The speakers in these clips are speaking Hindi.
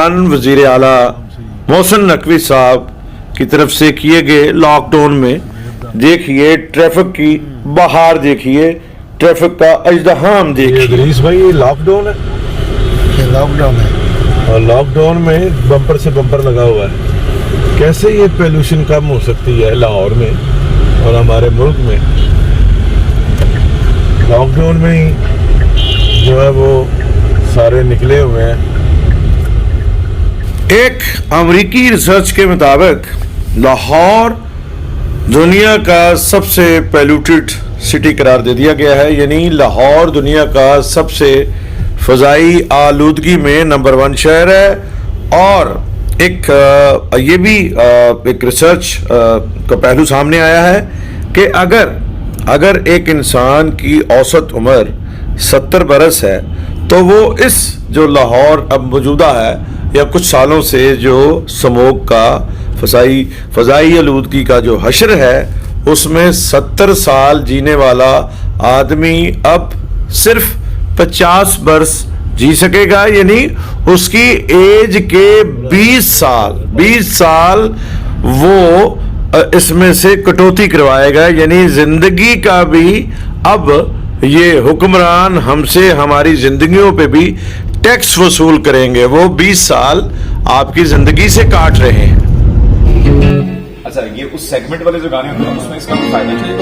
वज़ीर आला मोहसिन नकवी साहब की तरफ से किए गए लॉकडाउन में देखिए ट्रैफिक की बहार, देखिए ट्रैफिक का अजदहाम देखिए। इदरीस भाई ये लॉकडाउन है, ये लॉकडाउन है और लॉकडाउन में बम्पर से बम्पर लगा हुआ है। कैसे ये पोल्यूशन कम हो सकती है लाहौर में और हमारे मुल्क में? लॉकडाउन में ही जो है वो सारे निकले हुए हैं। एक अमेरिकी रिसर्च के मुताबिक लाहौर दुनिया का सबसे पोल्यूटेड सिटी करार दे दिया गया है, यानी लाहौर दुनिया का सबसे फ़ज़ाई आलूदगी में नंबर 1 शहर है। और एक ये भी एक रिसर्च का पहलू सामने आया है कि अगर एक इंसान की औसत उम्र 70 बरस है तो वो इस जो लाहौर अब मौजूदा है या कुछ सालों से जो स्मोक का फ़ज़ाई आलूदगी का जो हशर है उसमें 70 साल जीने वाला आदमी अब सिर्फ 50 बरस जी सकेगा, यानी उसकी एज के 20 साल वो इसमें से कटौती करवाएगा। यानी जिंदगी का भी अब ये हुक्मरान हमसे हमारी जिंदगियों पे भी टैक्स वसूल करेंगे। वो 20 साल आपकी जिंदगी से काट रहे हैं। अच्छा, ये उस सेगमेंट वाले जो गाने होते हैं उसमें इसका फायदा चाहिए।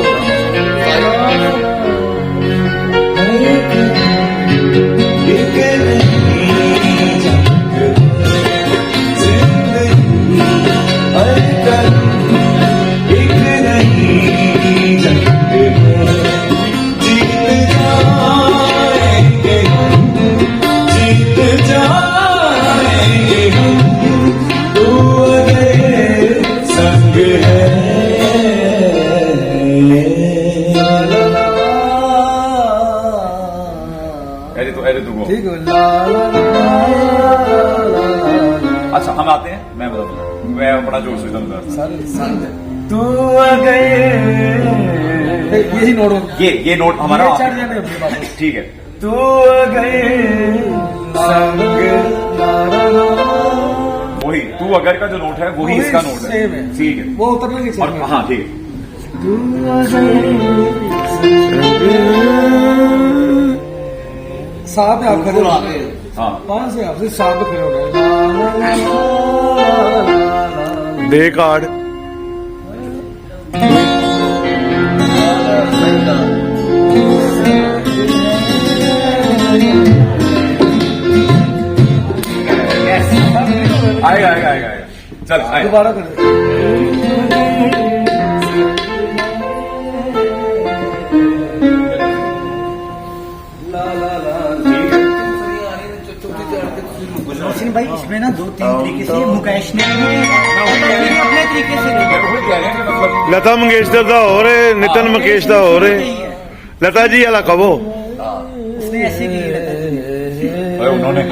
ठीक है। अच्छा, हम आते हैं, मैं बताता हूँ, मैं बड़ा जोर से तू यही नोट, ये नोट हमारा ठीक है। तू वही तू अगर का जो नोट है वही इसका नोट है, ठीक है, वो उतरने की और हाँ ठीक है। साथ आप खड़े हो गए, हाँ 5 से आपसे साथ खड़े हो गए। दे कार्ड आएगा चल आए। दोबारा कर भाई इसमें ना 2-3 तरीके से मुकेश ने अपने तरीके से लता मंगेशकर दा हो रहे, नितिन मुकेश दा हो रहे, लता जी वाला कहो उसने ऐसे की उन्होंने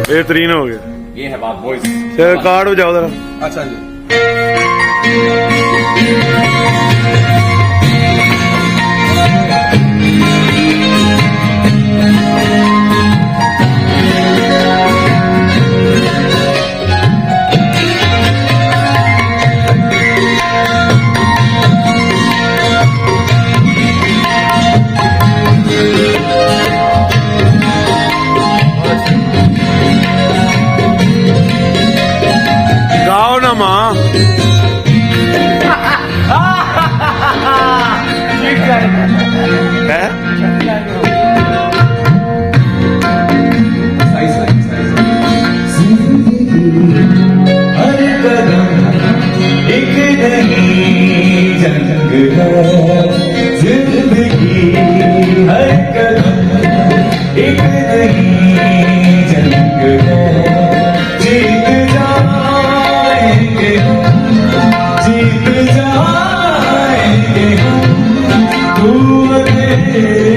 बेहतरीन हो गया। ये है बात बॉयज। चल कार्ड बजाओ जरा। अच्छा जी। गाओ ना माँ। जीत जाएंगे हम, तू अकेला